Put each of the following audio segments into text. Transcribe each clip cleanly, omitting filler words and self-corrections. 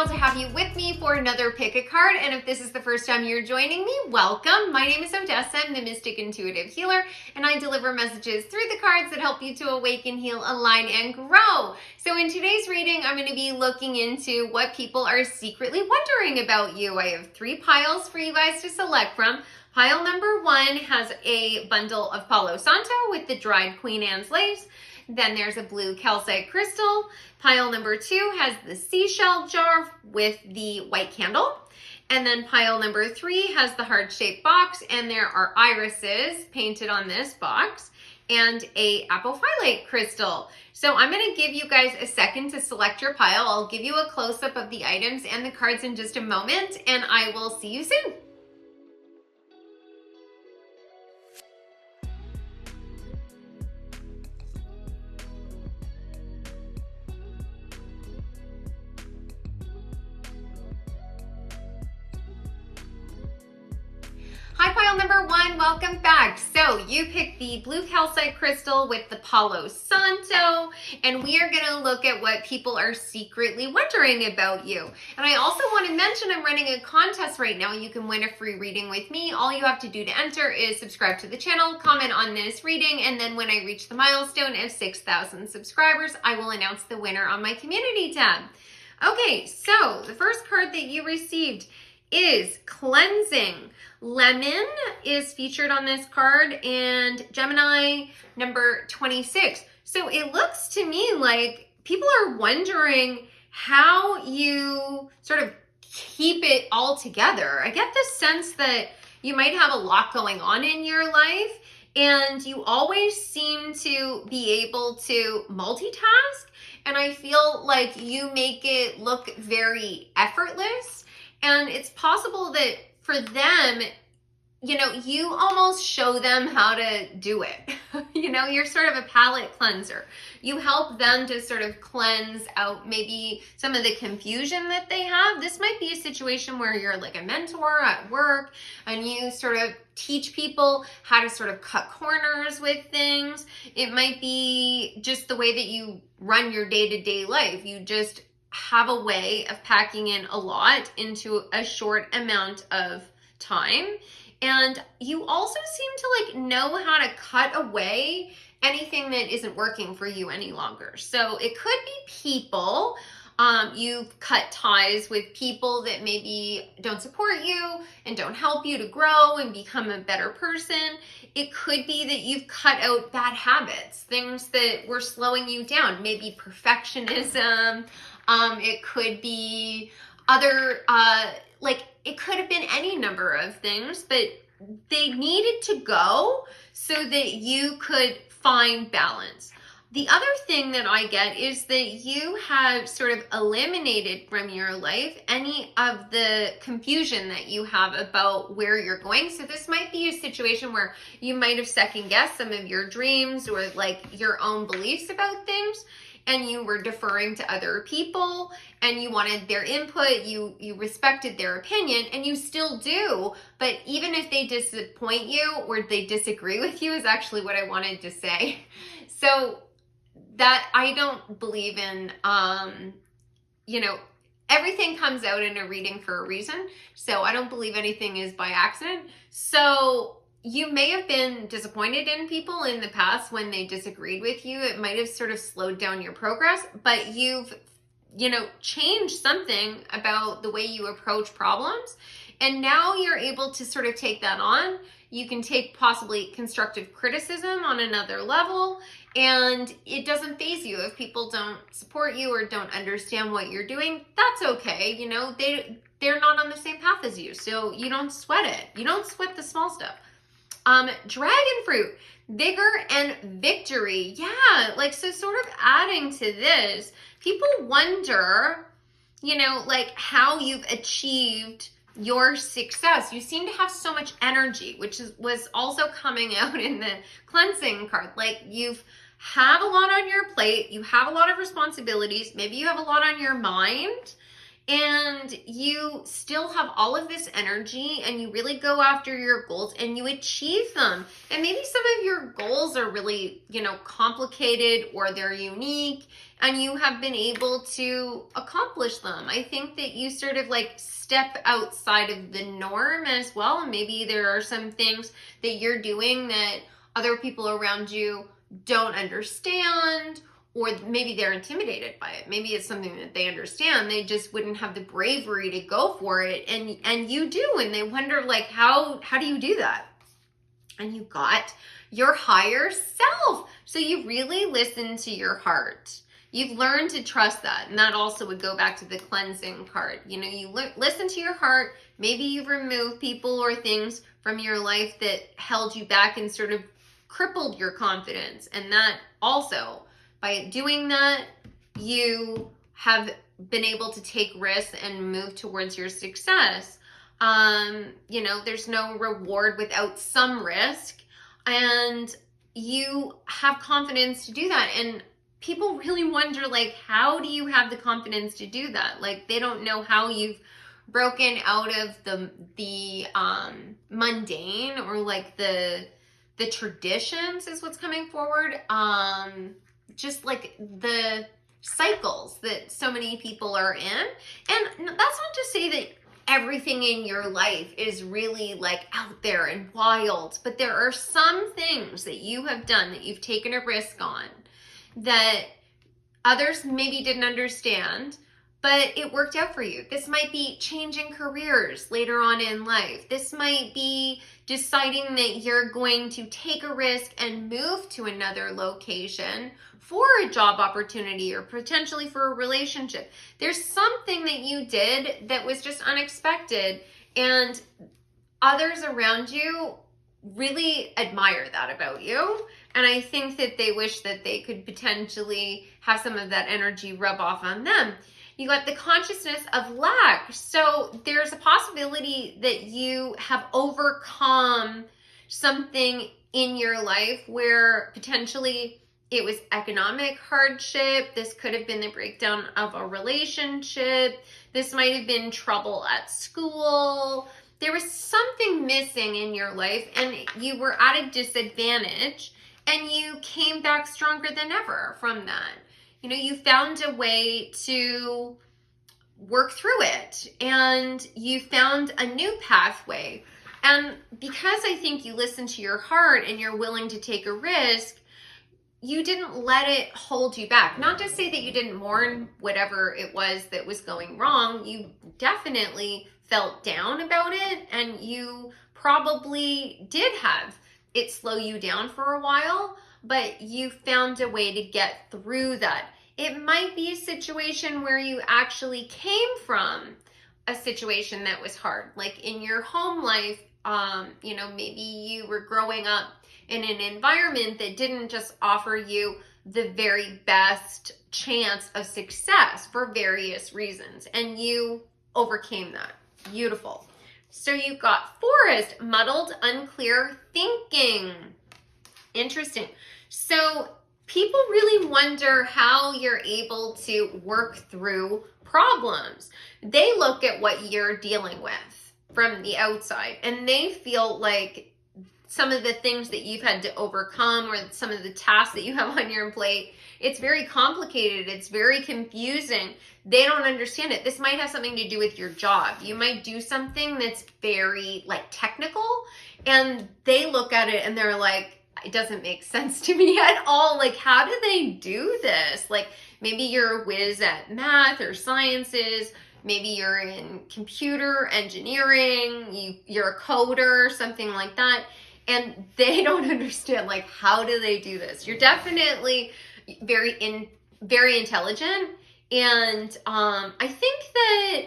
thrilled to have you with me for another pick a card. And if this is the first time you're joining me, welcome. My name is Odessa. I'm the Mystic Intuitive Healer, and I deliver messages through the cards that help you to awaken, heal, align, and grow. So in today's reading, I'm going to be looking into what people are secretly wondering about you. I have 3 piles for you guys to select from. Pile number 1 has a bundle of Palo Santo with the dried Queen Anne's lace. Then there's a blue calcite crystal. Pile number 2 has the seashell jar with the white candle. And then pile number 3 has the heart-shaped box, and there are irises painted on this box and a apophyllite crystal. So I'm going to give you guys a second to select your pile. I'll give you a close-up of the items and the cards in just a moment, and I will see you soon. Hi, pile number 1, welcome back. So you picked the blue calcite crystal with the Palo Santo, and we are gonna look at what people are secretly wondering about you. And I also want to mention I'm running a contest right now. You can win a free reading with me. All you have to do to enter is subscribe to the channel, comment on this reading, and then when I reach the milestone of 6,000 subscribers, I will announce the winner on my community tab. Okay, so the first card that you received is Cleansing. Lemon is featured on this card, and Gemini number 26. So it looks to me like people are wondering how you sort of keep it all together. I get the sense that you might have a lot going on in your life, and you always seem to be able to multitask, and I feel like you make it look very effortless. And it's possible that for them, you know, you almost show them how to do it. You know, you're sort of a palate cleanser. You help them to sort of cleanse out maybe some of the confusion that they have. This might be a situation where you're like a mentor at work and you sort of teach people how to sort of cut corners with things. It might be just the way that you run your day-to-day life. You just have a way of packing in a lot into a short amount of time. And you also seem to like know how to cut away anything that isn't working for you any longer. So it could be people. You've cut ties with people that maybe don't support you and don't help you to grow and become a better person. It could be that you've cut out bad habits, things that were slowing you down, maybe perfectionism. It could be other, it could have been any number of things, but they needed to go so that you could find balance. The other thing that I get is that you have sort of eliminated from your life any of the confusion that you have about where you're going. So this might be a situation where you might have second guessed some of your dreams or like your own beliefs about things, and you were deferring to other people and you wanted their input, you respected their opinion, and you still do. But even if they disappoint you or they disagree with you is actually what I wanted to say. So that I don't believe in, everything comes out in a reading for a reason. So I don't believe anything is by accident. So you may have been disappointed in people in the past when they disagreed with you. It might have sort of slowed down your progress, but you've, changed something about the way you approach problems. And now you're able to sort of take that on. You can take possibly constructive criticism on another level, and it doesn't faze you if people don't support you or don't understand what you're doing. That's okay. They're not on the same path as you, so you don't sweat it. You don't sweat the small stuff. Dragon fruit, vigor and victory. Yeah, so sort of adding to this, people wonder, how you've achieved your success. You seem to have so much energy, which was also coming out in the cleansing card. Like you've have a lot on your plate, you have a lot of responsibilities, maybe you have a lot on your mind, and you still have all of this energy and you really go after your goals and you achieve them. And maybe some of your goals are really, complicated or they're unique and you have been able to accomplish them. I think that you sort of like step outside of the norm as well. And maybe there are some things that you're doing that other people around you don't understand, or maybe they're intimidated by it. Maybe it's something that they understand. They just wouldn't have the bravery to go for it. And you do, and they wonder like, how do you do that? And you got your higher self. So you really listen to your heart. You've learned to trust that. And that also would go back to the cleansing card. You listen to your heart. Maybe you've removed people or things from your life that held you back and sort of crippled your confidence. And that also, by doing that, you have been able to take risks and move towards your success. There's no reward without some risk, and you have confidence to do that. And people really wonder, like, how do you have the confidence to do that? Like, they don't know how you've broken out of the mundane, or like the traditions is what's coming forward. Just like the cycles that so many people are in. And that's not to say that everything in your life is really like out there and wild, but there are some things that you have done that you've taken a risk on that others maybe didn't understand, but it worked out for you. This might be changing careers later on in life. This might be deciding that you're going to take a risk and move to another location for a job opportunity or potentially for a relationship. There's something that you did that was just unexpected, and others around you really admire that about you. And I think that they wish that they could potentially have some of that energy rub off on them. You got the consciousness of lack. So there's a possibility that you have overcome something in your life where potentially it was economic hardship. This could have been the breakdown of a relationship. This might have been trouble at school. There was something missing in your life and you were at a disadvantage, and you came back stronger than ever from that. You found a way to work through it, and you found a new pathway. And because I think you listen to your heart and you're willing to take a risk, you didn't let it hold you back. Not to say that you didn't mourn whatever it was that was going wrong. You definitely felt down about it, and you probably did have it slow you down for a while, but you found a way to get through that. It might be a situation where you actually came from a situation that was hard, like in your home life. Maybe you were growing up in an environment that didn't just offer you the very best chance of success for various reasons, and you overcame that. Beautiful. So you've got forest, muddled, unclear thinking. Interesting. So people really wonder how you're able to work through problems. They look at what you're dealing with from the outside, and they feel like some of the things that you've had to overcome, or some of the tasks that you have on your plate, it's very complicated. It's very confusing. They don't understand it. This might have something to do with your job. You might do something that's very technical, and they look at it and they're like, it doesn't make sense to me at all. Like, how do they do this? Like, maybe you're a whiz at math or sciences. Maybe you're in computer engineering. You're a coder, something like that. And they don't understand, like, how do they do this? You're definitely very intelligent. And I think that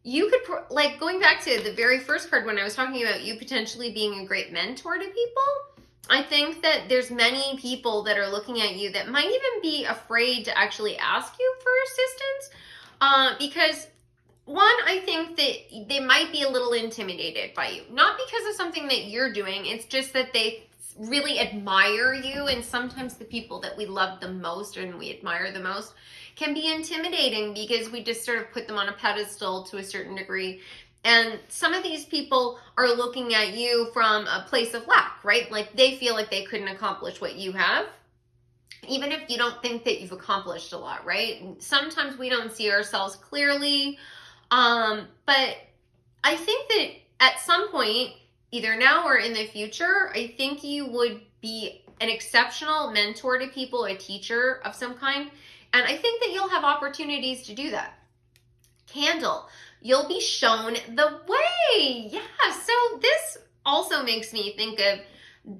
you could, going back to the very first card when I was talking about you potentially being a great mentor to people, I think that there's many people that are looking at you that might even be afraid to actually ask you for assistance, because one, I think that they might be a little intimidated by you. Not because of something that you're doing, it's just that they really admire you. And sometimes the people that we love the most and we admire the most can be intimidating because we just sort of put them on a pedestal to a certain degree. And some of these people are looking at you from a place of lack, right? Like they feel like they couldn't accomplish what you have, even if you don't think that you've accomplished a lot, right? Sometimes we don't see ourselves clearly. But I think that at some point, either now or in the future, I think you would be an exceptional mentor to people, a teacher of some kind. And I think that you'll have opportunities to do that. Candle, you'll be shown the way. Yeah, so this also makes me think of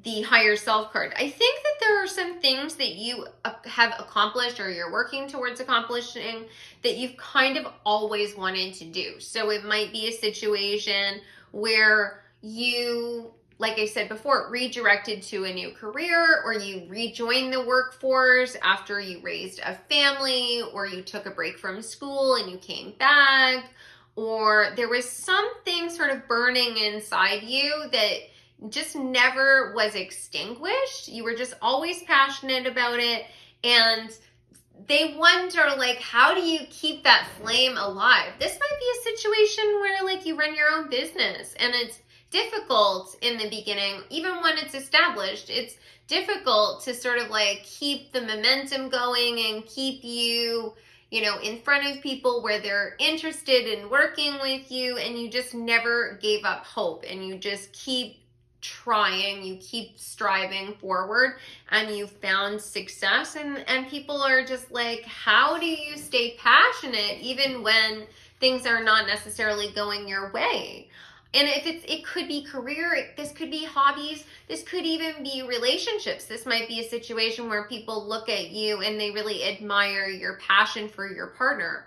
the higher self card. I think that there are some things that you have accomplished or you're working towards accomplishing that you've kind of always wanted to do. So it might be a situation where you, like I said before, redirected to a new career, or you rejoined the workforce after you raised a family, or you took a break from school and you came back, or there was something sort of burning inside you that just never was extinguished. You were just always passionate about it, and they wonder, like, how do you keep that flame alive? This might be a situation where, like, you run your own business and it's difficult in the beginning. Even when it's established, it's difficult to sort of like keep the momentum going and keep you, you know, in front of people where they're interested in working with you, and you just never gave up hope, and you just keep trying, you keep striving forward, and you found success, and people are just like, how do you stay passionate even when things are not necessarily going your way? And if it could be career, this could be hobbies, this could even be relationships. This might be a situation where people look at you and they really admire your passion for your partner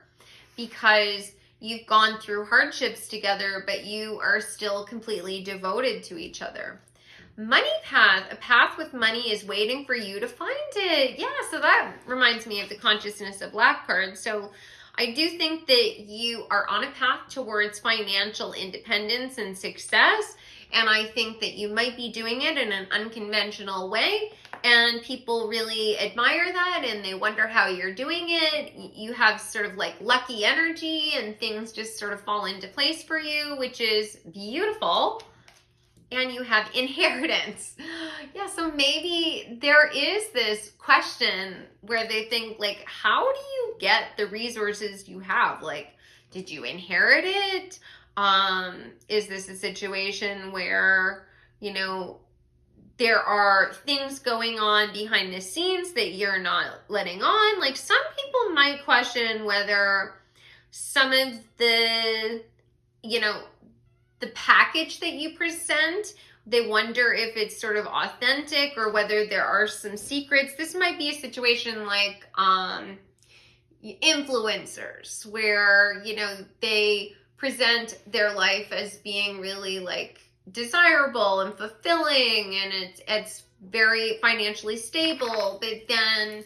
because you've gone through hardships together, but you are still completely devoted to each other. Money path, a path with money is waiting for you to find it. Yeah, so that reminds me of the consciousness of lack card. So I do think that you are on a path towards financial independence and success. And I think that you might be doing it in an unconventional way. And people really admire that and they wonder how you're doing it. You have sort of like lucky energy and things just sort of fall into place for you, which is beautiful. And you have inheritance. Yeah, so maybe there is this question where they think, like, how do you get the resources you have? Like, did you inherit it? Is this a situation where, you know, there are things going on behind the scenes that you're not letting on? Like, some people might question whether some of the, you know, the package that you present, they wonder if it's sort of authentic or whether there are some secrets. This might be a situation like influencers where, you know, they present their life as being really like desirable and fulfilling, and it's very financially stable, but then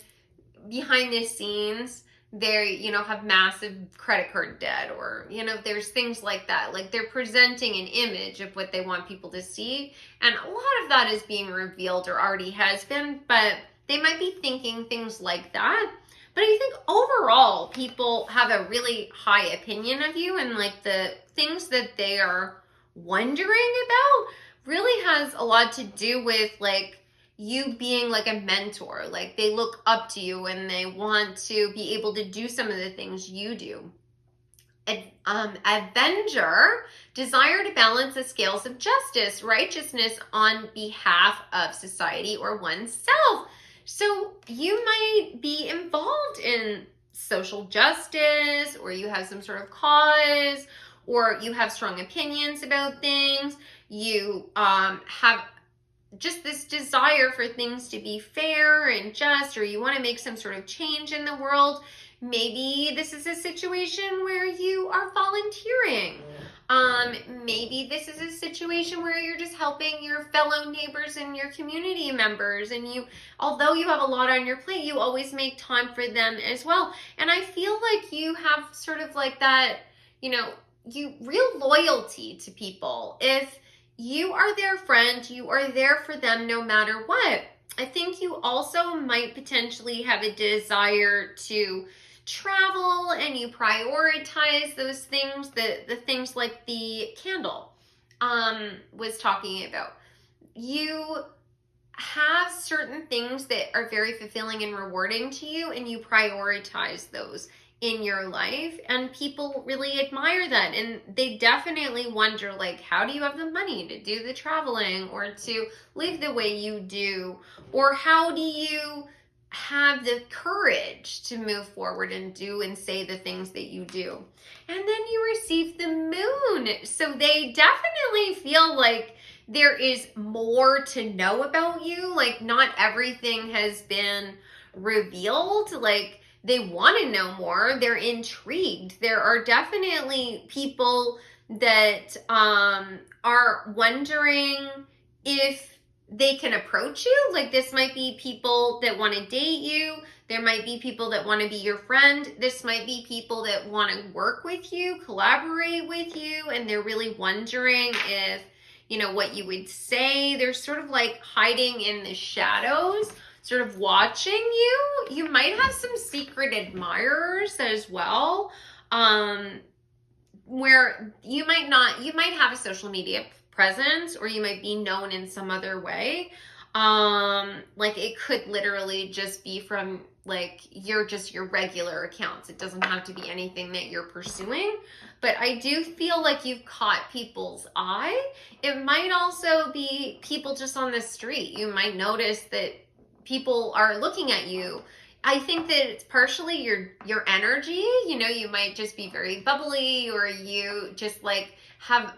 behind the scenes they, you know, have massive credit card debt, or, you know, there's things like that. Like, they're presenting an image of what they want people to see, and a lot of that is being revealed or already has been, but they might be thinking things like that. But I think overall people have a really high opinion of you, and like the things that they are wondering about really has a lot to do with like you being like a mentor. Like, they look up to you and they want to be able to do some of the things you do. Avenger, desire to balance the scales of justice, righteousness on behalf of society or oneself. So you might be involved in social justice, or you have some sort of cause, or you have strong opinions about things. You have just this desire for things to be fair and just, or you want to make some sort of change in the world. Maybe this is a situation where you are volunteering. Maybe this is a situation where you're just helping your fellow neighbors and your community members, and you, although you have a lot on your plate, you always make time for them as well. And I feel like you have sort of like that, you know, you real loyalty to people. If you are their friend. You are there for them no matter what. I think you also might potentially have a desire to travel, and you prioritize those things, the things like the candle was talking about. You have certain things that are very fulfilling and rewarding to you, and you prioritize those in your life, and people really admire that, and they definitely wonder, like, how do you have the money to do the traveling or to live the way you do, or how do you have the courage to move forward and do and say the things that you do. And then you receive the moon, so they definitely feel like there is more to know about you. Like, not everything has been revealed. Like, they want to know more. They're intrigued. There are definitely people that are wondering if they can approach you. Like, this might be people that want to date you. There might be people that want to be your friend. This might be people that want to work with you, collaborate with you, and they're really wondering if, you know, what you would say. They're sort of like hiding in the shadows, sort of watching you. You might have some secret admirers as well, where you might have a social media presence, or you might be known in some other way. Like, it could literally just be from like your regular accounts. It doesn't have to be anything that you're pursuing, but I do feel like you've caught people's eye. It might also be people just on the street. You might notice that people are looking at you. I think that it's partially your energy. You know, you might just be very bubbly, or you just like have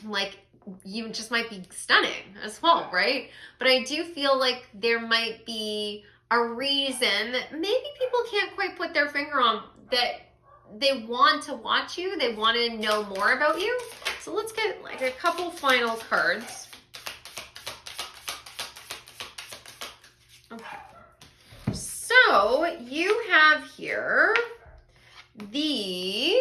like, you just might be stunning as well, right? But I do feel like there might be a reason that maybe people can't quite put their finger on, that they want to watch you, they want to know more about you. So let's get like a couple final cards. Okay. So you have here the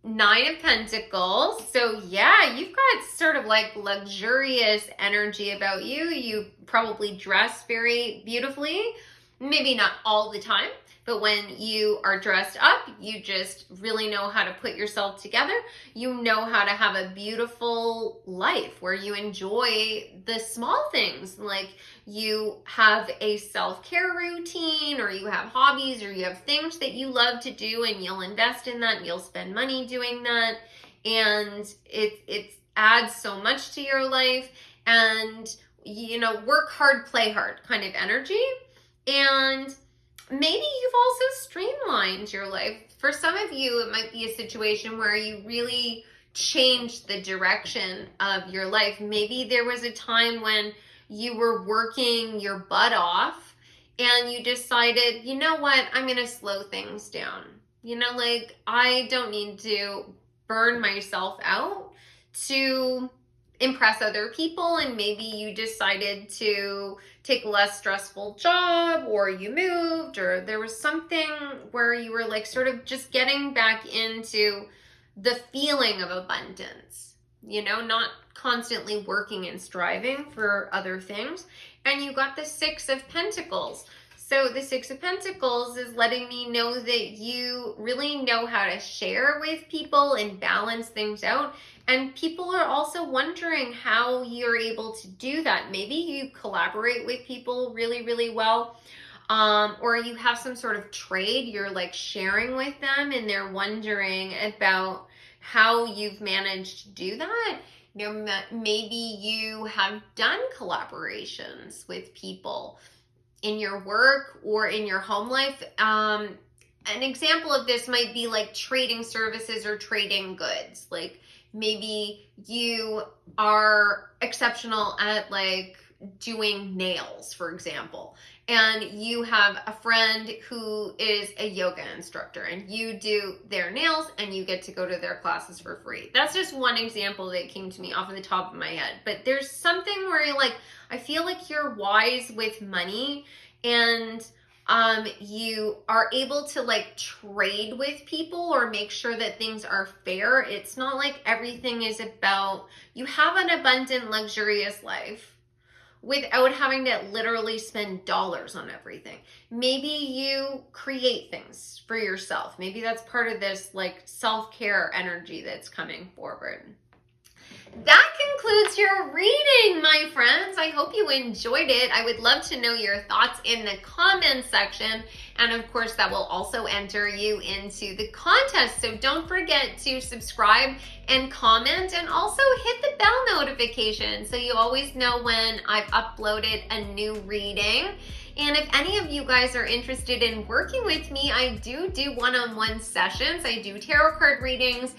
Nine of Pentacles. So yeah, you've got sort of like luxurious energy about you. You probably dress very beautifully. Maybe not all the time, but when you are dressed up, you just really know how to put yourself together. You know how to have a beautiful life where you enjoy the small things. Like, you have a self-care routine, or you have hobbies, or you have things that you love to do, and you'll invest in that, and you'll spend money doing that. And it adds so much to your life. And, you know, work hard, play hard kind of energy. And maybe you've also streamlined your life. For some of you, it might be a situation where you really changed the direction of your life. Maybe there was a time when you were working your butt off, and you decided, you know what, I'm going to slow things down. You know, like, I don't need to burn myself out to impress other people. And maybe you decided to take a less stressful job, or you moved, or there was something where you were like sort of just getting back into the feeling of abundance, you know, not constantly working and striving for other things. And you got the Six of Pentacles. So the Six of Pentacles is letting me know that you really know how to share with people and balance things out. And people are also wondering how you're able to do that. Maybe you collaborate with people really, really well. Or you have some sort of trade you're like sharing with them, and they're wondering about how you've managed to do that. You know, maybe you have done collaborations with people in your work or in your home life. An example of this might be like trading services or trading goods. Like, maybe you are exceptional at like doing nails, for example, and you have a friend who is a yoga instructor, and you do their nails and you get to go to their classes for free. That's just one example that came to me off of the top of my head. But there's something where you're like, I feel like you're wise with money, and You are able to like trade with people or make sure that things are fair. It's not like everything is about, you have an abundant, luxurious life without having to literally spend dollars on everything. Maybe you create things for yourself. Maybe that's part of this like self-care energy that's coming forward. That concludes your reading, my friends. I hope you enjoyed it. I would love to know your thoughts in the comments section. And of course, that will also enter you into the contest. So don't forget to subscribe and comment, and also hit the bell notification so you always know when I've uploaded a new reading. And if any of you guys are interested in working with me, I do one-on-one sessions. I do tarot card readings,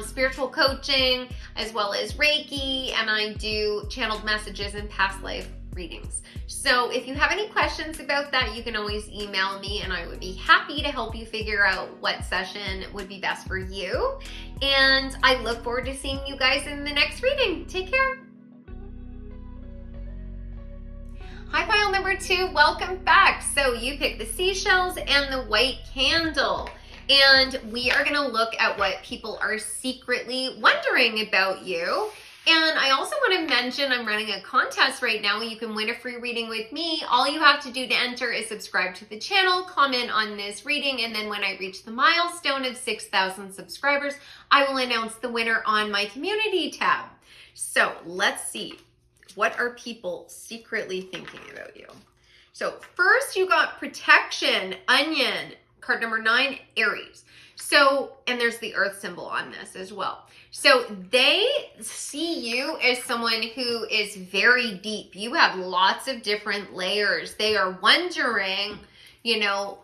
spiritual coaching, as well as Reiki, and I do channeled messages and past life readings. So if you have any questions about that, you can always email me, and I would be happy to help you figure out what session would be best for you. And I look forward to seeing you guys in the next reading. Take care. Hi, pile number 2, welcome back. So you picked the seashells and the white candle, and we are gonna look at what people are secretly wondering about you. And I also wanna mention I'm running a contest right now. You can win a free reading with me. All you have to do to enter is subscribe to the channel, comment on this reading, and then when I reach the milestone of 6,000 subscribers, I will announce the winner on my community tab. So let's see. What are people secretly thinking about you? So first you got protection, onion, card number 9, Aries. So, and there's the earth symbol on this as well. So they see you as someone who is very deep. You have lots of different layers. They are wondering, you know,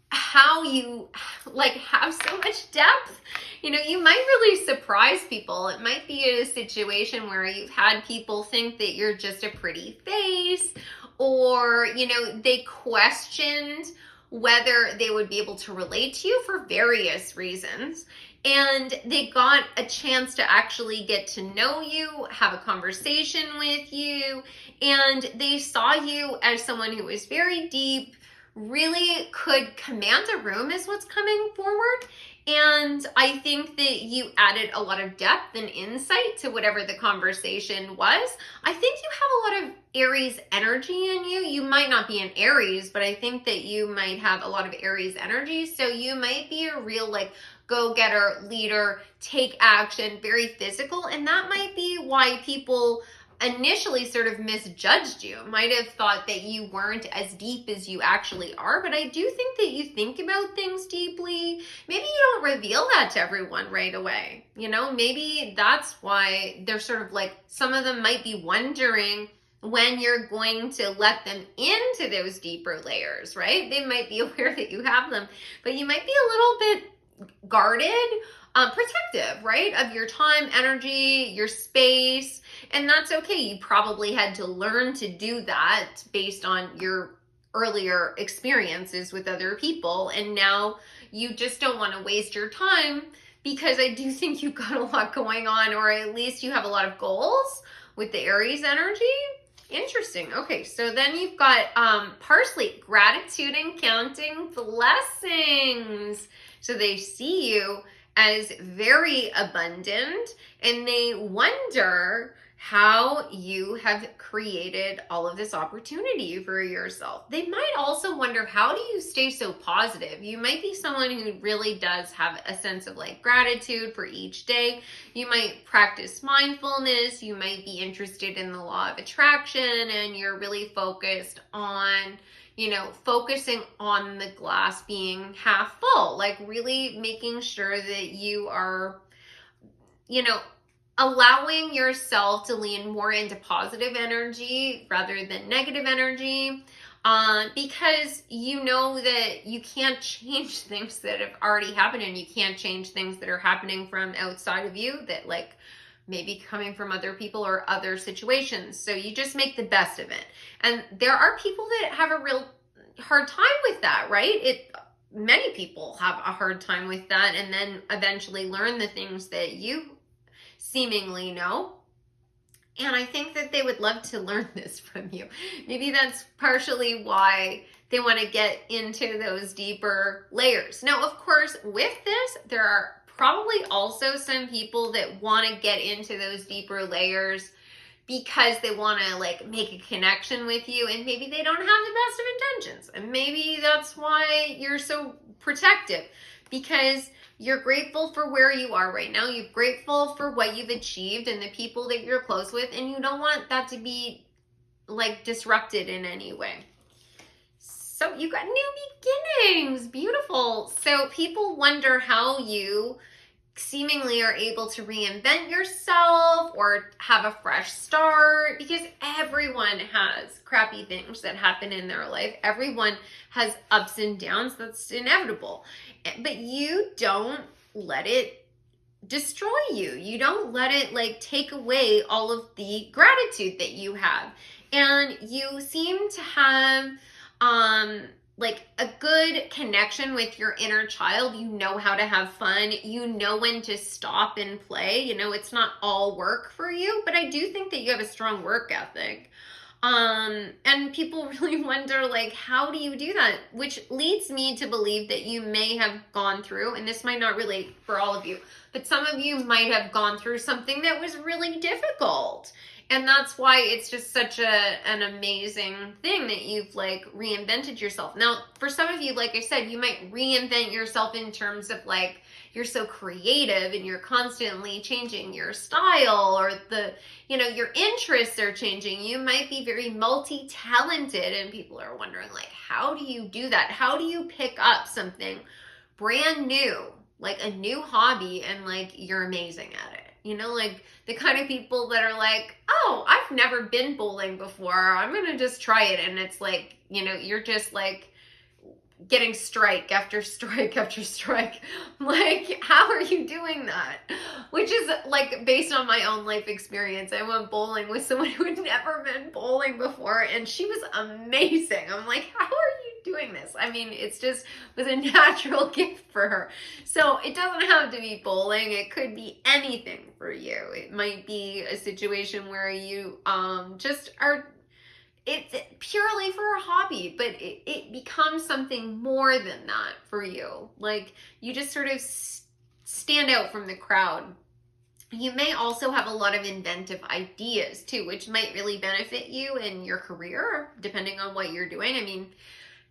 how you like have so much depth. You know, you might really surprise people. It might be a situation where you've had people think that you're just a pretty face, or, you know, they questioned whether they would be able to relate to you for various reasons. And they got a chance to actually get to know you, have a conversation with you, and they saw you as someone who was very deep, really could command a room is what's coming forward. And I think that you added a lot of depth and insight to whatever the conversation was. I think you have a lot of Aries energy in you. You might not be an Aries, but I think that you might have a lot of Aries energy. So you might be a real like go-getter, leader, take action, very physical. And that might be why people initially sort of misjudged you, might have thought that you weren't as deep as you actually are. But I do think that you think about things deeply. Maybe you don't reveal that to everyone right away. You know, maybe that's why they're sort of like, some of them might be wondering when you're going to let them into those deeper layers, right? They might be aware that you have them, but you might be a little bit guarded, protective, right? Of your time, energy, your space. And that's okay. You probably had to learn to do that based on your earlier experiences with other people. And now you just don't want to waste your time, because I do think you've got a lot going on, or at least you have a lot of goals with the Aries energy. Interesting. Okay, so then you've got parsley, gratitude and counting blessings. So they see you as very abundant, and they wonder how you have created all of this opportunity for yourself. They might also wonder, how do you stay so positive? You might be someone who really does have a sense of like gratitude for each day. You might practice mindfulness. You might be interested in the law of attraction, and you're really focused on, you know, focusing on the glass being half full, like really making sure that you are, you know, allowing yourself to lean more into positive energy rather than negative energy, because you know that you can't change things that have already happened, and you can't change things that are happening from outside of you that like maybe coming from other people or other situations. So you just make the best of it. And there are people that have a real hard time with that, right? Many people have a hard time with that, and then eventually learn the things that you seemingly know. And I think that they would love to learn this from you. Maybe that's partially why they want to get into those deeper layers. Now, of course, with this, there are probably also some people that want to get into those deeper layers because they want to like make a connection with you, and maybe they don't have the best of intentions, and maybe that's why you're so protective, because you're grateful for where you are right now, you're grateful for what you've achieved and the people that you're close with, and you don't want that to be like disrupted in any way. So you got new beginnings, beautiful. So people wonder how you seemingly are able to reinvent yourself or have a fresh start, because everyone has crappy things that happen in their life. Everyone has ups and downs. That's inevitable. But you don't let it destroy you. You don't let it like take away all of the gratitude that you have. And you seem to have like a good connection with your inner child. You know how to have fun. You know when to stop and play. You know, it's not all work for you, but I do think that you have a strong work ethic. And people really wonder, like, how do you do that? Which leads me to believe that you may have gone through, and this might not relate for all of you, but some of you might have gone through something that was really difficult. And that's why it's just such an amazing thing that you've like reinvented yourself. Now, for some of you, like I said, you might reinvent yourself in terms of like, you're so creative and you're constantly changing your style, or your interests are changing. You might be very multi-talented, and people are wondering like, how do you do that? How do you pick up something brand new, like a new hobby, and like you're amazing at it? Like the kind of people that are like, oh, I've never been bowling before, I'm gonna just try it. And it's like, you're just like getting strike after strike after strike. Like, how are you doing that? Which is like based on my own life experience. I went bowling with someone who had never been bowling before, and she was amazing. I'm like, how are you doing this? I mean, it's just was a natural gift for her. So it doesn't have to be bowling. It could be anything for you. It might be a situation where you just are, it's purely for a hobby, but it becomes something more than that for you. Like, you just sort of stand out from the crowd. You may also have a lot of inventive ideas too, which might really benefit you in your career, depending on what you're doing. I mean,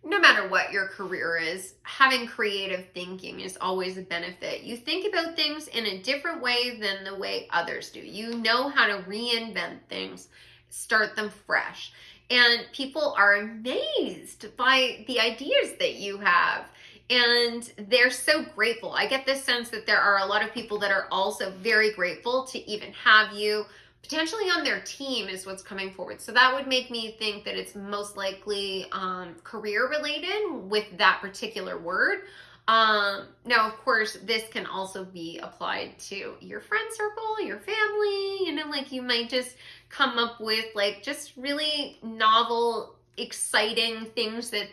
no matter what your career is, having creative thinking is always a benefit. You think about things in a different way than the way others do. You know how to reinvent things, start them fresh. And people are amazed by the ideas that you have. And they're so grateful. I get this sense that there are a lot of people that are also very grateful to even have you potentially on their team, is what's coming forward. So that would make me think that it's most likely career related with that particular word. Now, of course, this can also be applied to your friend circle, your family, like you might just come up with like just really novel, exciting things that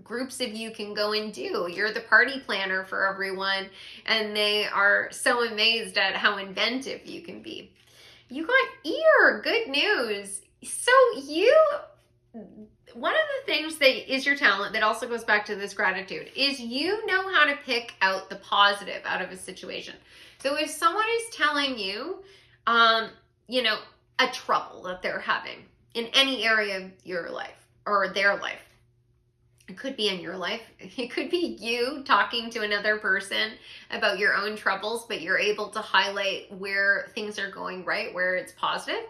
groups of you can go and do. You're the party planner for everyone, and they are so amazed at how inventive you can be. You got ear, good news. So one of the things that is your talent that also goes back to this gratitude is you know how to pick out the positive out of a situation. So if someone is telling you, a trouble that they're having in any area of your life or their life, it could be in your life. It could be you talking to another person about your own troubles, but you're able to highlight where things are going right, where it's positive.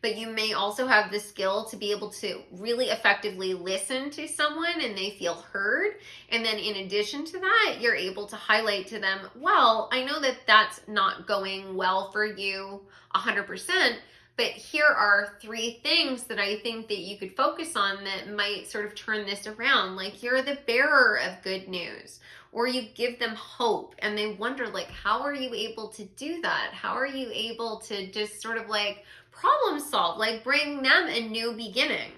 But you may also have the skill to be able to really effectively listen to someone and they feel heard. And then in addition to that, you're able to highlight to them, well, I know that that's not going well for you 100%, but here are 3 things that I think that you could focus on that might sort of turn this around. Like, you're the bearer of good news, or you give them hope and they wonder, like, how are you able to do that? How are you able to just sort of like problem solve, like bring them a new beginning?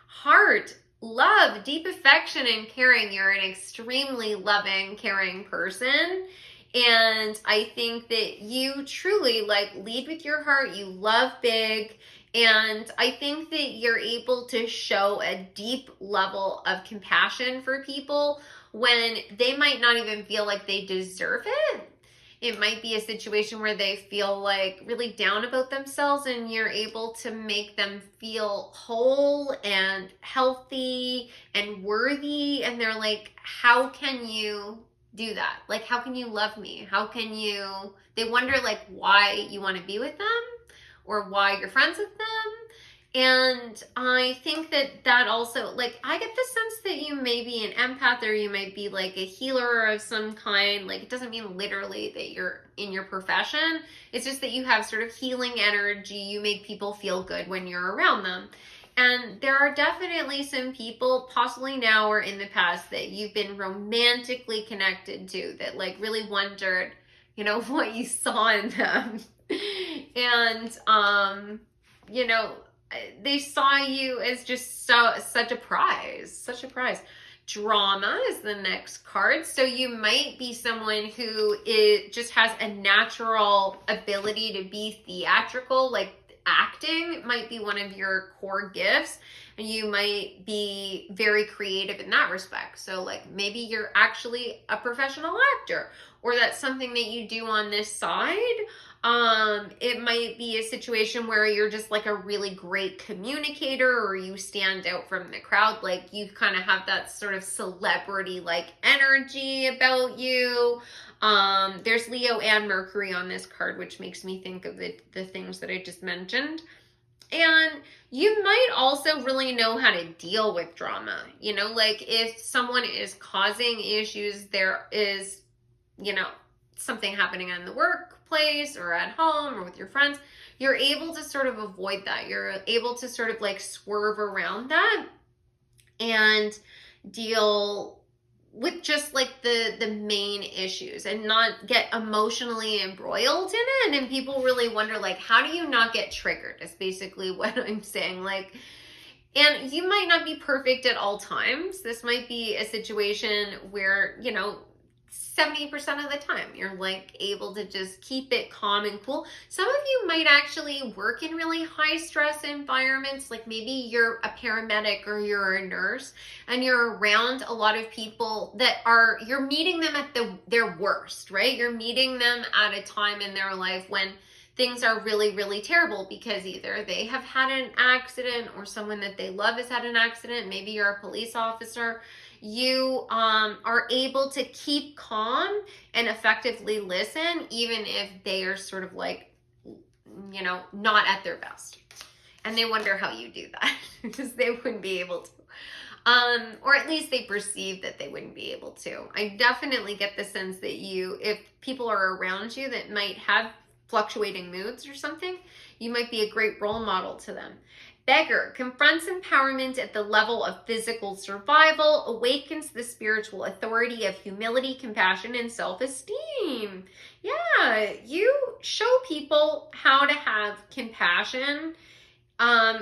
Heart, love, deep affection and caring. You're an extremely loving, caring person. And I think that you truly like lead with your heart. You love big, And I think that you're able to show a deep level of compassion for people when they might not even feel like they deserve it. It might be a situation where they feel like really down about themselves, and you're able to make them feel whole and healthy and worthy. And they're like, how can you do that? Like, how can you love me? How can you? They wonder, like, why you want to be with them or why you're friends with them. And I think that that also, like, I get the sense that you may be an empath, or you might be like a healer of some kind. Like, it doesn't mean literally that you're in your profession. It's just that you have sort of healing energy. You make people feel good when you're around them. And there are definitely some people, possibly now or in the past, that you've been romantically connected to, that like really wondered, what you saw in them. And, you know, they saw you as just such a prize. Drama is the next card. So you might be someone who just has a natural ability to be theatrical, like acting might be one of your core gifts, and you might be very creative in that respect. So like maybe you're actually a professional actor, or that's something that you do on this side. It might be a situation where you're just like a really great communicator, or you stand out from the crowd. Like you kind of have that sort of celebrity like energy about you. There's Leo and Mercury on this card, which makes me think of the things that I just mentioned. And you might also really know how to deal with drama. Like if someone is causing issues, there is, something happening in the workplace or at home or with your friends, you're able to sort of avoid that. You're able to sort of like swerve around that and deal with just like the main issues and not get emotionally embroiled in it. And people really wonder, like, how do you not get triggered? Is basically what I'm saying. Like, and you might not be perfect at all times. This might be a situation where, 70% of the time you're like able to just keep it calm and cool. Some of you might actually work in really high stress environments, like maybe you're a paramedic or you're a nurse and you're around a lot of people that you're meeting them at their worst, right? You're meeting them at a time in their life when things are really, really terrible, because either they have had an accident or someone that they love has had an accident. Maybe you're a police officer. You are able to keep calm and effectively listen, even if they are sort of like, not at their best. And they wonder how you do that, because they wouldn't be able to. Or at least they perceive that they wouldn't be able to. I definitely get the sense that if people are around you that might have fluctuating moods or something, you might be a great role model to them. Beggar confronts empowerment at the level of physical survival, awakens the spiritual authority of humility, compassion, and self-esteem. Yeah, you show people how to have compassion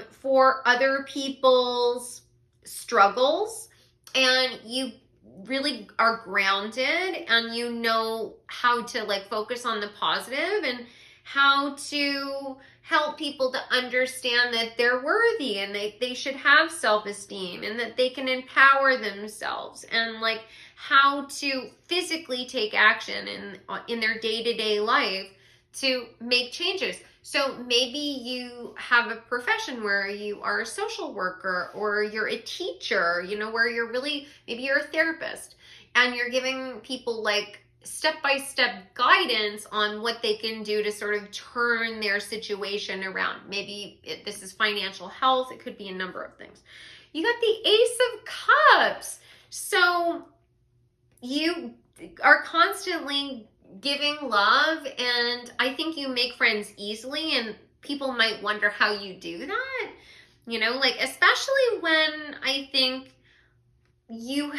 for other people's struggles, and you really are grounded, and you know how to like focus on the positive and how to help people to understand that they're worthy and they should have self-esteem and that they can empower themselves, and like how to physically take action in their day-to-day life to make changes. So maybe you have a profession where you are a social worker, or you're a teacher, where maybe you're a therapist, and you're giving people like step-by-step guidance on what they can do to sort of turn their situation around. Maybe this is financial health. It could be a number of things. You got the Ace of Cups. So you are constantly giving love, and I think you make friends easily, and people might wonder how you do that. Like especially when I think you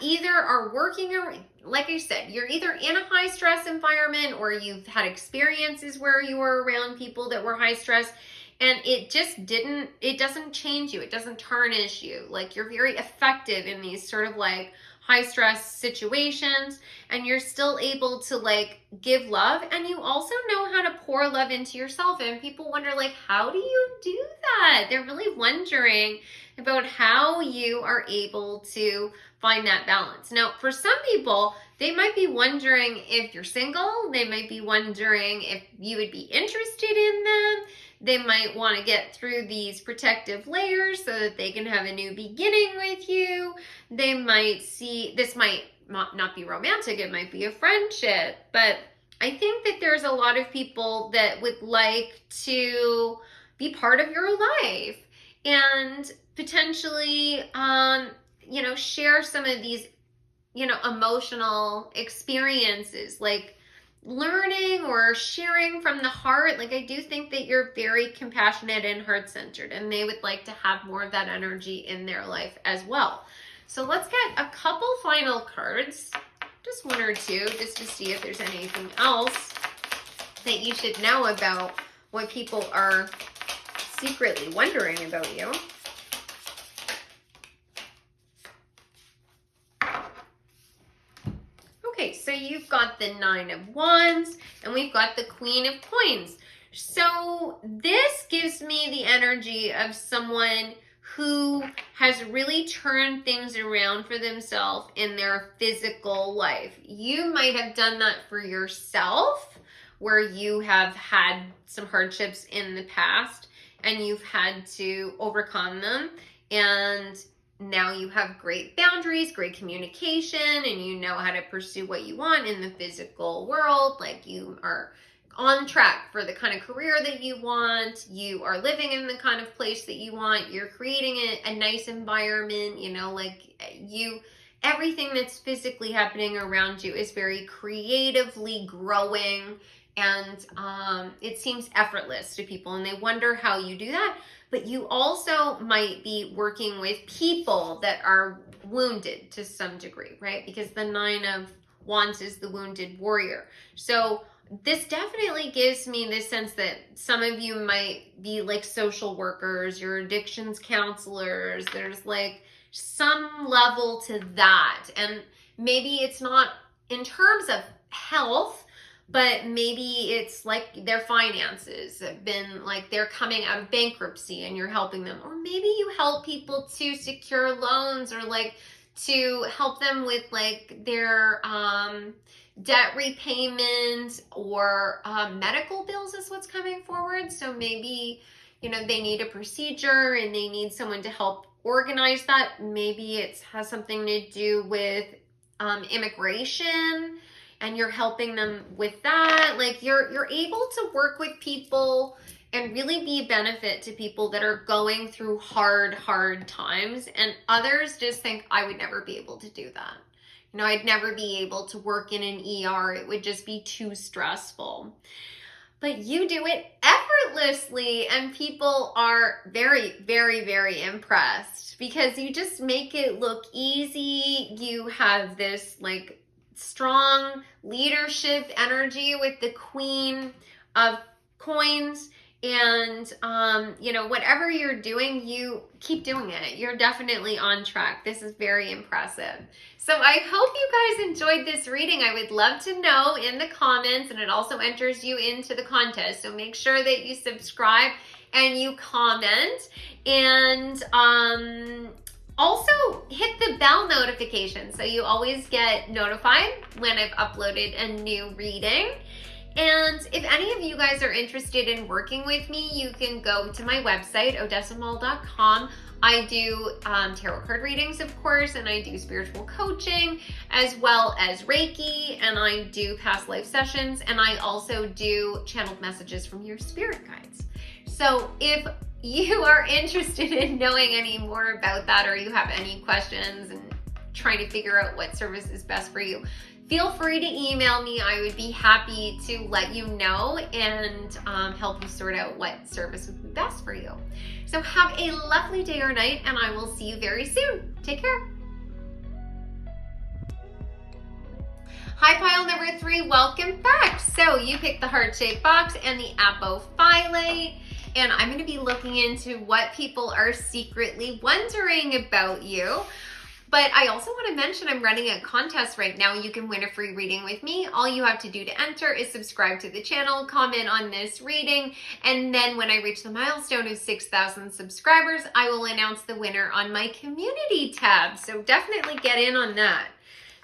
either are working, or like I said, you're either in a high stress environment, or you've had experiences where you were around people that were high stress, and it doesn't change you. It doesn't tarnish you. Like you're very effective in these sort of like high stress situations, and you're still able to like give love, and you also know how to pour love into yourself. And people wonder, like, how do you do that? They're really wondering about how you are able to find that balance. Now, for some people, they might be wondering if you're single. They might be wondering if you would be interested in them. They might want to get through these protective layers so that they can have a new beginning with you. They might see, this might not be romantic, it might be a friendship, but I think that there's a lot of people that would like to be part of your life and potentially, share some of these, emotional experiences, like learning or sharing from the heart. Like, I do think that you're very compassionate and heart-centered, and they would like to have more of that energy in their life as well. So let's get a couple final cards, just one or two, just to see if there's anything else that you should know about what people are secretly wondering about you. Okay, so you've got the Nine of Wands, and we've got the Queen of Coins. So this gives me the energy of someone who has really turned things around for themselves in their physical life. You might have done that for yourself, where you have had some hardships in the past and you've had to overcome them, and now you have great boundaries, great communication, and you know how to pursue what you want in the physical world. Like, you are on track for the kind of career that you want. You are living in the kind of place that you want. You're creating a nice environment, everything that's physically happening around you is very creatively growing, and it seems effortless to people, and they wonder how you do that. But you also might be working with people that are wounded to some degree, right? Because the Nine of Wands is the wounded warrior. So this definitely gives me this sense that some of you might be like social workers, your addictions counselors. There's like some level to that. And maybe it's not in terms of health, but maybe it's like their finances have been like they're coming out of bankruptcy and you're helping them. Or maybe you help people to secure loans, or like to help them with like their debt repayment, or medical bills is what's coming forward. So maybe, they need a procedure and they need someone to help organize that. Maybe it has something to do with immigration, and you're helping them with that. Like, you're able to work with people and really be a benefit to people that are going through hard times. And others just think, I would never be able to do that. I'd never be able to work in an ER. It would just be too stressful. But you do it effortlessly, and people are very, very, very impressed because you just make it look easy. You have this like strong leadership energy with the Queen of Coins, and whatever you're doing, you keep doing it. You're definitely on track. This is very impressive. So I hope you guys enjoyed this reading. I would love to know in the comments, and it also enters you into the contest. So make sure that you subscribe and you comment, and also hit the bell notification so you always get notified when I've uploaded a new reading. And if any of you guys are interested in working with me, you can go to my website, odessamall.com. I do tarot card readings, of course, and I do spiritual coaching, as well as Reiki, and I do past life sessions, and I also do channeled messages from your spirit guides. So if you are interested in knowing any more about that, or you have any questions and trying to figure out what service is best for you, feel free to email me. I would be happy to let you know and help you sort out what service would be best for you. So have a lovely day or night, and I will see you very soon. Take care. Hi, pile number 3, welcome back. So you picked the heart-shaped box and the apophyllite, and I'm going to be looking into what people are secretly wondering about you. But I also want to mention I'm running a contest right now. You can win a free reading with me. All you have to do to enter is subscribe to the channel, comment on this reading, and then when I reach the milestone of 6,000 subscribers, I will announce the winner on my community tab. So definitely get in on that.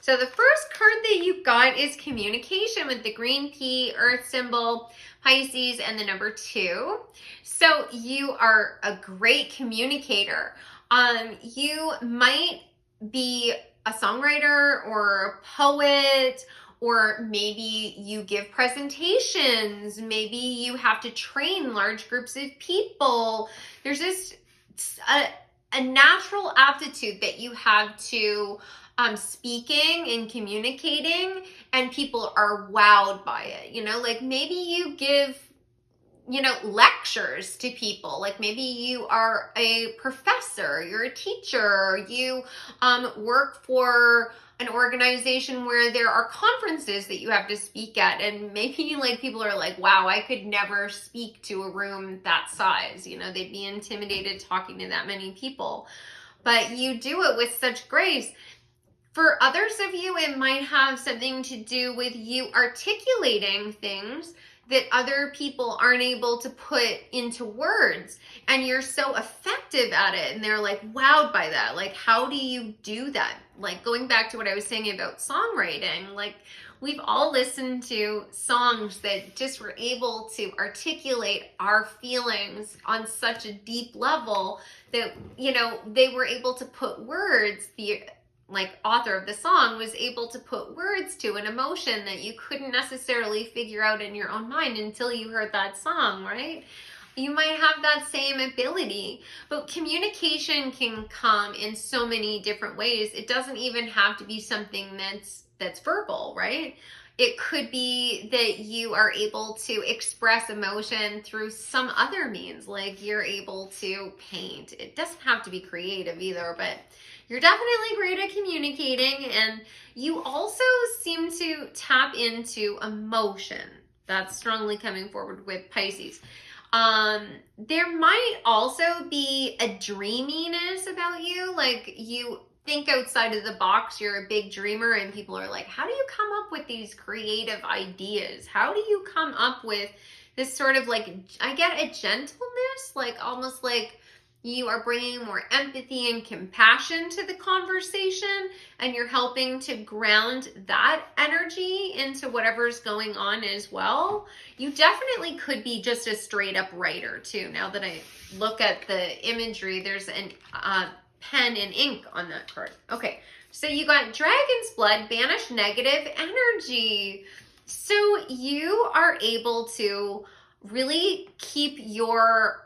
So the first card that you got is communication with the green pea, earth symbol, Pisces, and the number 2. So you are a great communicator. You might be a songwriter or a poet, or maybe you give presentations, maybe you have to train large groups of people. There's just a natural aptitude that you have to speaking and communicating, and people are wowed by it. You know, like maybe you give, you know, lectures to people. Like maybe you are a professor, you're a teacher, you work for an organization where there are conferences that you have to speak at, and maybe like people are like, wow, I could never speak to a room that size. You know, they'd be intimidated talking to that many people, but you do it with such grace. For others of you, it might have something to do with you articulating things that other people aren't able to put into words, and you're so effective at it, and they're like wowed by that. Like, how do you do that? Like, going back to what I was saying about songwriting, like we've all listened to songs that just were able to articulate our feelings on such a deep level that, you know, they were able to put words, the like author of the song was able to put words to an emotion that you couldn't necessarily figure out in your own mind until you heard that song, right? You might have that same ability, but communication can come in so many different ways. It doesn't even have to be something that's verbal, right? It could be that you are able to express emotion through some other means, like you're able to paint. It doesn't have to be creative either, but you're definitely great at communicating, and you also seem to tap into emotion. That's strongly coming forward with Pisces. There might also be a dreaminess about you, like you think outside of the box. You're a big dreamer, and people are like, how do you come up with these creative ideas? How do you come up with this sort of like, I get a gentleness, like almost like you are bringing more empathy and compassion to the conversation, and you're helping to ground that energy into whatever's going on as well. You definitely could be just a straight up writer too. Now that I look at the imagery, there's an pen and ink on that card. Okay, so you got Dragon's Blood, banish negative energy. So you are able to really keep your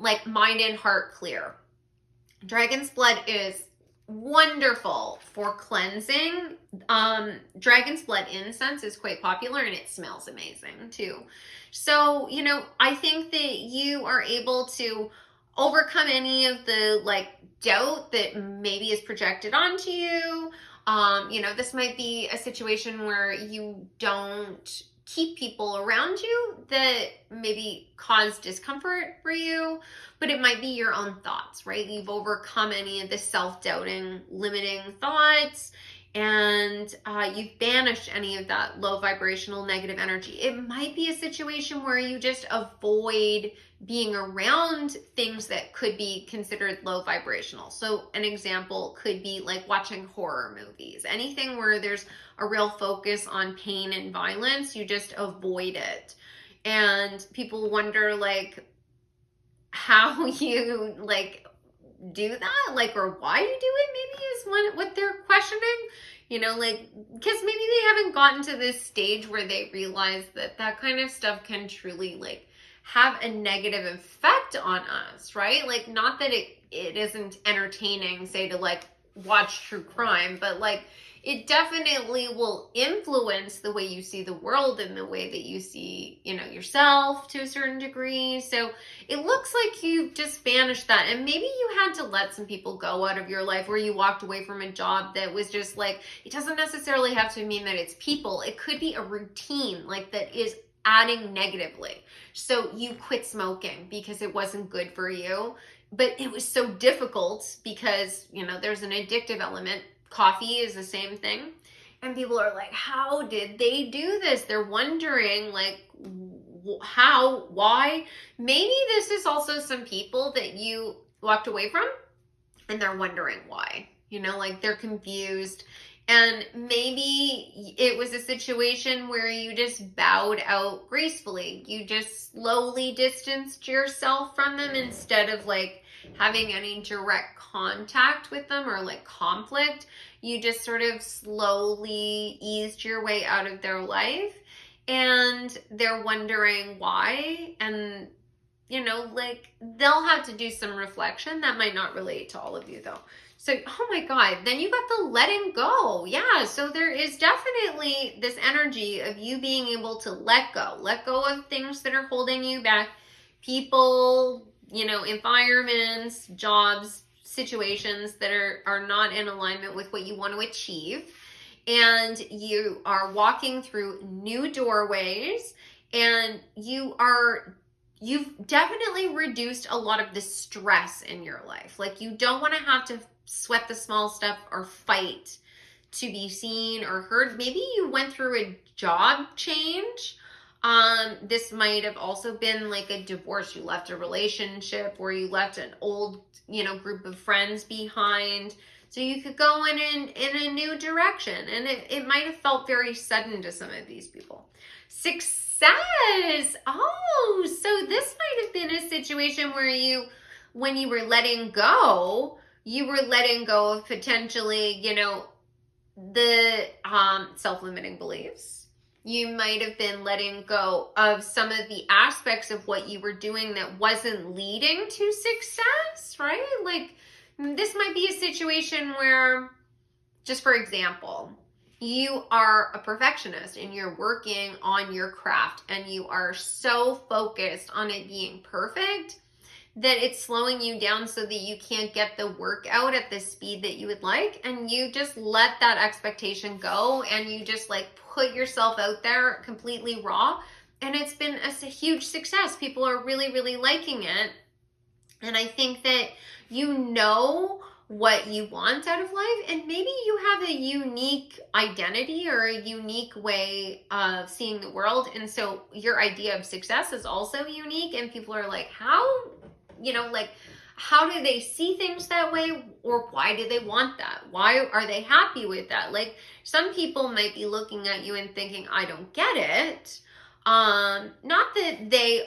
like mind and heart clear. Dragon's Blood is wonderful for cleansing. Dragon's Blood incense is quite popular, and it smells amazing too. So, you know, I think that you are able to overcome any of the like doubt that maybe is projected onto you. You know, this might be a situation where you don't keep people around you that maybe cause discomfort for you, but it might be your own thoughts, right? You've overcome any of the self-doubting, limiting thoughts, and you've banished any of that low vibrational negative energy. It might be a situation where you just avoid being around things that could be considered low vibrational. So an example could be like watching horror movies. Anything where there's a real focus on pain and violence, you just avoid it. And people wonder like how you like do that, like, or why you do it, maybe is what they're questioning, you know, like, because maybe they haven't gotten to this stage where they realize that that kind of stuff can truly like have a negative effect on us, right? Like, not that it isn't entertaining, say, to like watch true crime, but like it definitely will influence the way you see the world and the way that you see, you know, yourself to a certain degree. So it looks like you just banished that, and maybe you had to let some people go out of your life, or you walked away from a job that was just like, it doesn't necessarily have to mean that it's people. It could be a routine like that is adding negatively. So you quit smoking because it wasn't good for you. but it was so difficult because, you know, there's an addictive element. Coffee is the same thing. And people are like, how did they do this? They're wondering, like, how, why? Maybe this is also some people that you walked away from and they're wondering why. You know, like they're confused. And maybe it was a situation where you just bowed out gracefully. You just slowly distanced yourself from them instead of like having any direct contact with them or like conflict. You just sort of slowly eased your way out of their life, and they're wondering why. And you know, like they'll have to do some reflection. That might not relate to all of you though. So, oh my God, then you got the letting go. Yeah, so there is definitely this energy of you being able to let go of things that are holding you back, people, you know, environments, jobs, situations that are not in alignment with what you want to achieve. And you are walking through new doorways, and you've definitely reduced a lot of the stress in your life. Like you don't want to have to sweat the small stuff or fight to be seen or heard. Maybe you went through a job change. This might have also been like a divorce. You left a relationship, or you left an old, you know, group of friends behind. So you could go in a new direction. And it might have felt very sudden to some of these people. Success. Oh, so this might have been a situation where when you were letting go, you were letting go of potentially, you know, the self-limiting beliefs. You might have been letting go of some of the aspects of what you were doing that wasn't leading to success, right? Like this might be a situation where, just for example, you are a perfectionist and you're working on your craft and you are so focused on it being perfect that it's slowing you down so that you can't get the work out at the speed that you would like. And you just let that expectation go and you just like put yourself out there completely raw. And it's been a huge success. People are really, really liking it. And I think that you know what you want out of life, and maybe you have a unique identity or a unique way of seeing the world, and so your idea of success is also unique, and people are like, how, you know, like how do they see things that way, or why do they want that? Why are they happy with that? Like some people might be looking at you and thinking, I don't get it. Not that they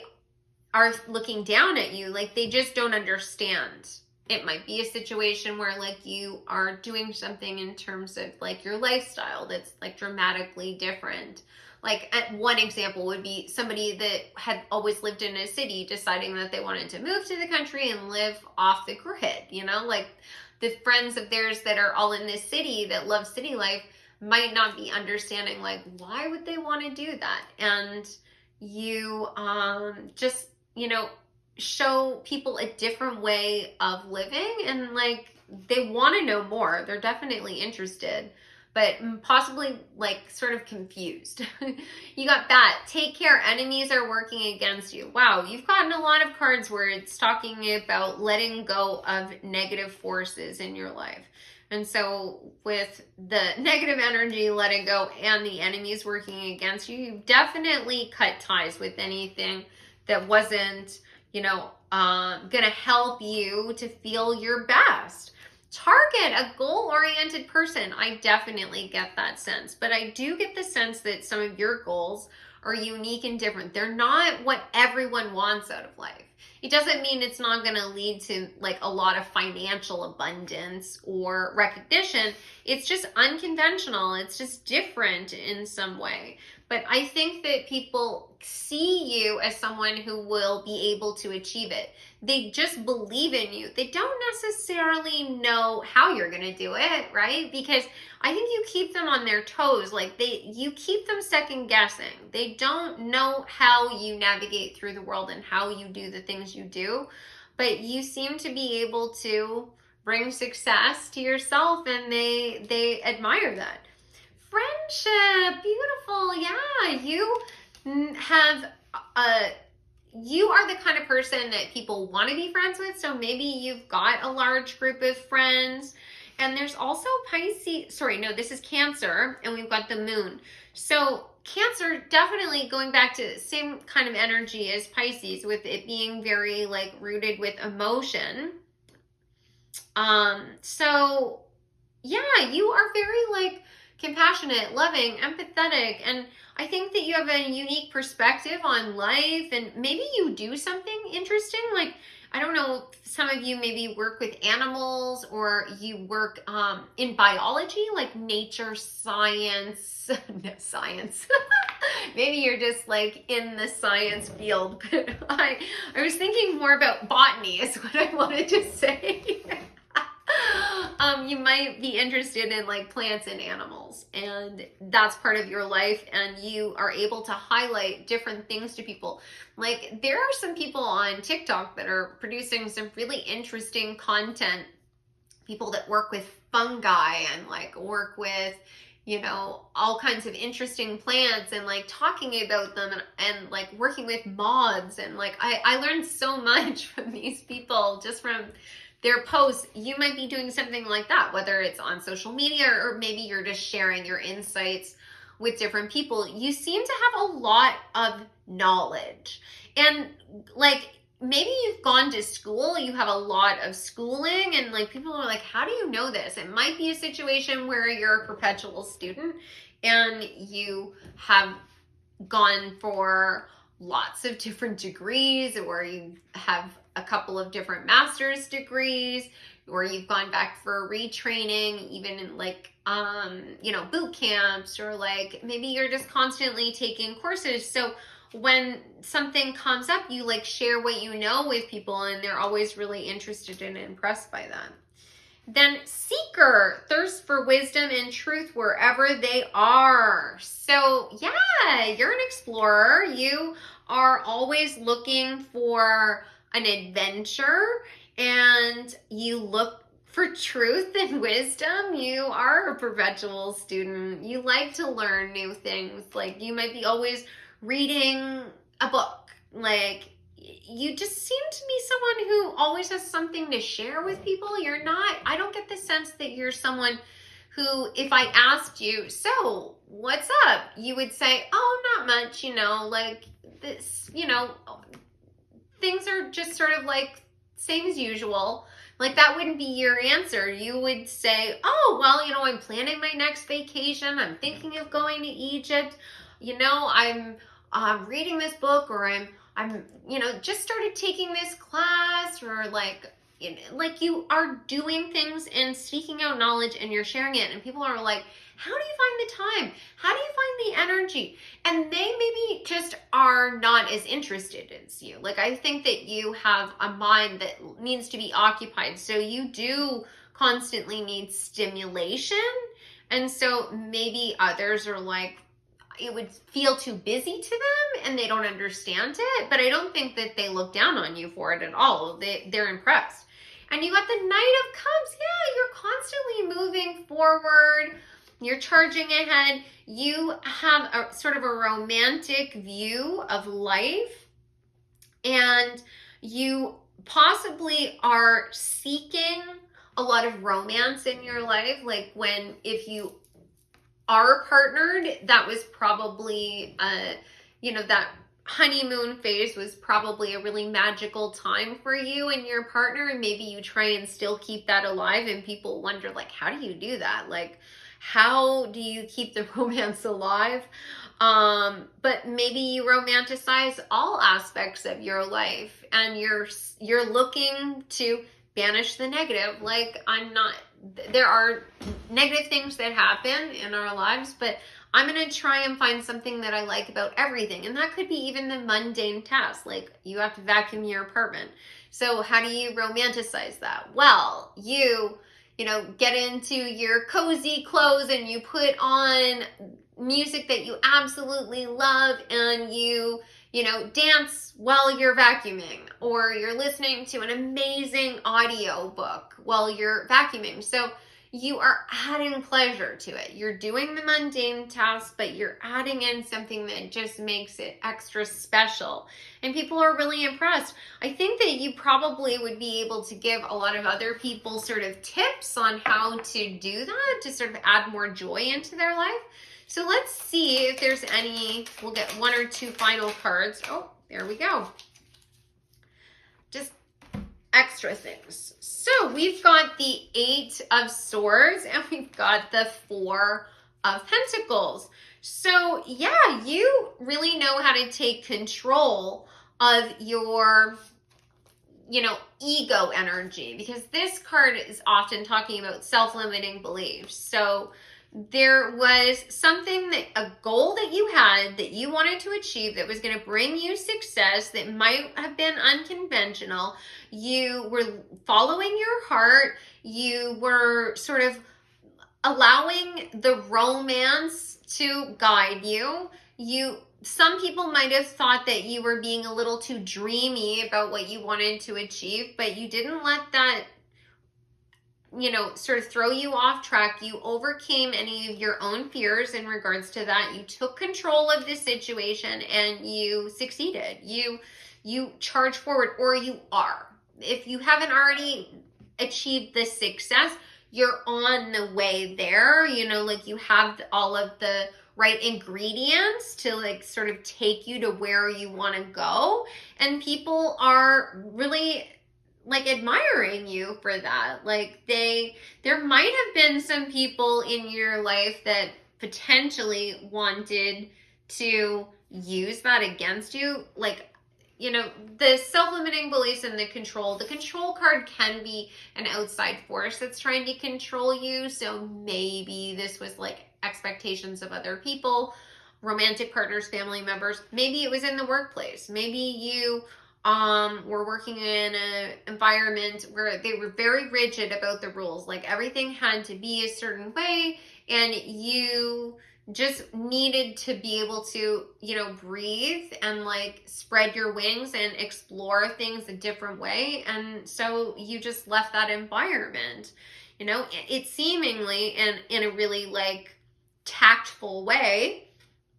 are looking down at you, like they just don't understand. It might be a situation where like you are doing something in terms of like your lifestyle that's like dramatically different. Like one example would be somebody that had always lived in a city deciding that they wanted to move to the country and live off the grid, you know, like the friends of theirs that are all in this city that love city life might not be understanding like why would they want to do that. And you just, you know, show people a different way of living, and like they want to know more. They're definitely interested, but possibly like sort of confused. You got that. Take care. Enemies are working against you. Wow, you've gotten a lot of cards where it's talking about letting go of negative forces in your life. And so with the negative energy letting go and the enemies working against you, you've definitely cut ties with anything that wasn't, you know, gonna help you to feel your best. Target a goal-oriented person. I definitely get that sense, but I do get the sense that some of your goals are unique and different. They're not what everyone wants out of life. It doesn't mean it's not going to lead to like a lot of financial abundance or recognition. It's just unconventional. It's just different in some way. But I think that people see you as someone who will be able to achieve it. They just believe in you. They don't necessarily know how you're going to do it, right? Because I think you keep them on their toes. Like you keep them second guessing. They don't know how you navigate through the world and how you do the things you do. But you seem to be able to bring success to yourself, and they admire that. Friendship, beautiful. Yeah, you have you are the kind of person that people want to be friends with. So maybe you've got a large group of friends. And there's also Pisces, sorry, no, this is Cancer, and we've got the moon. So Cancer, definitely going back to same kind of energy as Pisces, with it being very like rooted with emotion. So yeah, you are very like compassionate, loving, empathetic, and I think that you have a unique perspective on life, and maybe you do something interesting. Like, I don't know, some of you maybe work with animals, or you work in biology, like nature science, no, science. Maybe you're just like in the science field, but I was thinking more about botany is what I wanted to say. You might be interested in like plants and animals, and that's part of your life, and you are able to highlight different things to people. Like, there are some people on TikTok that are producing some really interesting content, people that work with fungi and like work with, you know, all kinds of interesting plants, and like talking about them, and like working with moths, and like I learned so much from these people just from their posts. You might be doing something like that, whether it's on social media, or maybe you're just sharing your insights with different people. You seem to have a lot of knowledge, and like, maybe you've gone to school, you have a lot of schooling, and like people are like, how do you know this? It might be a situation where you're a perpetual student and you have gone for lots of different degrees, or you have a couple of different master's degrees, or you've gone back for retraining, even in like, you know, boot camps, or like maybe you're just constantly taking courses. So when something comes up, you like share what you know with people, and they're always really interested and impressed by that. Then Seeker, thirst for wisdom and truth wherever they are. So yeah, you're an explorer. You are always looking for an adventure, and you look for truth and wisdom. You are a perpetual student. You like to learn new things. Like, you might be always reading a book. Like, you just seem to be someone who always has something to share with people. You're not, I don't get the sense that you're someone who, if I asked you, so what's up? You would say, oh, not much, you know, like this, you know, things are just sort of like same as usual. Like, that wouldn't be your answer. You would say, oh, well, you know, I'm planning my next vacation. I'm thinking of going to Egypt. You know, I'm reading this book, or I'm, you know, just started taking this class, or like, you know, like you are doing things and seeking out knowledge, and you're sharing it, and people are like, how do you find the time? How do you find the energy? And they maybe just are not as interested as you. Like, I think that you have a mind that needs to be occupied. So you do constantly need stimulation. And so maybe others are like, it would feel too busy to them and they don't understand it, but I don't think that they look down on you for it at all. They're impressed. And you got the Knight of Cups. Yeah, you're constantly moving forward. You're charging ahead. You have a sort of a romantic view of life, and you possibly are seeking a lot of romance in your life. Like, if you are partnered, that was probably, you know, that honeymoon phase was probably a really magical time for you and your partner, and maybe you try and still keep that alive, and people wonder, like, how do you do that? Like, how do you keep the romance alive? But maybe you romanticize all aspects of your life, and you're looking to banish the negative. Like, there are negative things that happen in our lives, but I'm going to try and find something that I like about everything. And that could be even the mundane tasks, like you have to vacuum your apartment. So how do you romanticize that? Well, you know, get into your cozy clothes, and you put on music that you absolutely love, and you know, dance while you're vacuuming, or you're listening to an amazing audio book while you're vacuuming. So you are adding pleasure to it. You're doing the mundane tasks, but you're adding in something that just makes it extra special. And people are really impressed. I think that you probably would be able to give a lot of other people sort of tips on how to do that, to sort of add more joy into their life. So let's see if there's any. We'll get one or two final cards. Oh, there we go. Just extra things. So we've got the 8 of Swords and we've got the 4 of Pentacles. So yeah, you really know how to take control of your, ego energy, because this card is often talking about self-limiting beliefs. So there was something, that a goal that you had that you wanted to achieve that was going to bring you success that might have been unconventional. You were following your heart. You were sort of allowing the romance to guide you. Some people might have thought that you were being a little too dreamy about what you wanted to achieve, but you didn't let that sort of throw you off track. You overcame any of your own fears in regards to that. You took control of the situation and you succeeded. You charge forward, or you are. If you haven't already achieved this success, you're on the way there. You have all of the right ingredients to sort of take you to where you want to go. And people are really admiring you for that. There might have been some people in your life that potentially wanted to use that against you. The self-limiting beliefs and the control card can be an outside force that's trying to control you. So maybe this was expectations of other people, romantic partners, family members. Maybe it was in the workplace. Maybe you were working in an environment where they were very rigid about the rules. Everything had to be a certain way, and you just needed to be able to, breathe and spread your wings and explore things a different way. And so you just left that environment, it seemingly in a really tactful way.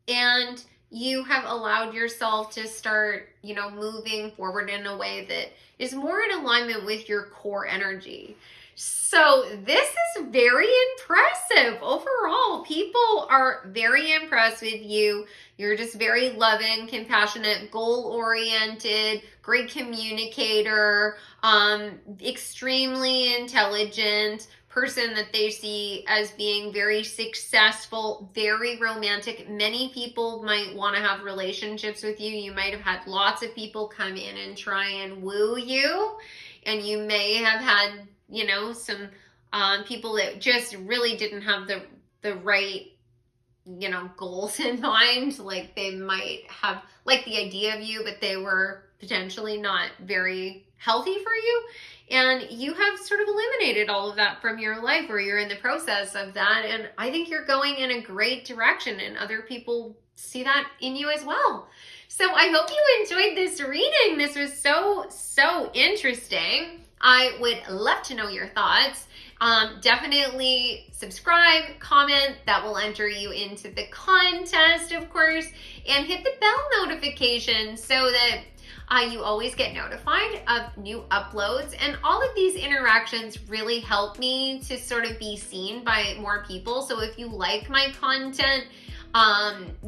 And you have allowed yourself to start, moving forward in a way that is more in alignment with your core energy. So this is very impressive overall. People are very impressed with you. You're just very loving, compassionate, goal-oriented, great communicator, extremely intelligent person that they see as being very successful, very romantic. Many people might want to have relationships with you. You might have had lots of people come in and try and woo you, and you may have had some people that just really didn't have the right goals in mind. They might have the idea of you, but they were potentially not very healthy for you. And you have sort of eliminated all of that from your life, or you're in the process of that. And I think you're going in a great direction, and other people see that in you as well. So I hope you enjoyed this reading. This was so interesting. I would love to know your thoughts. Definitely subscribe, comment. That will enter you into the contest, of course, and hit the bell notification so that you always get notified of new uploads. And all of these interactions really help me to sort of be seen by more people. So if you like my content,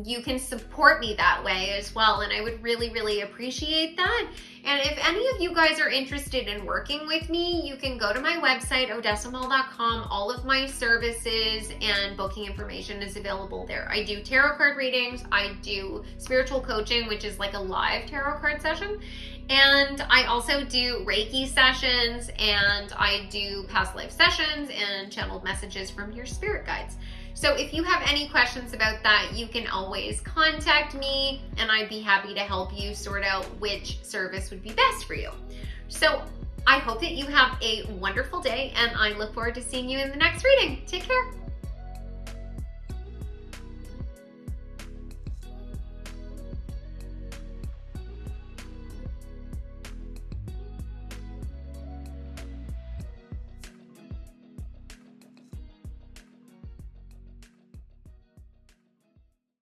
you can support me that way as well. And I would really appreciate that. And if any of you guys are interested in working with me, you can go to my website, odessamall.com. All of my services and booking information is available there. I do tarot card readings. I do spiritual coaching, which is like a live tarot card session. And I also do Reiki sessions, and I do past life sessions and channeled messages from your spirit guides. So if you have any questions about that, you can always contact me, and I'd be happy to help you sort out which service would be best for you. So I hope that you have a wonderful day, and I look forward to seeing you in the next reading. Take care.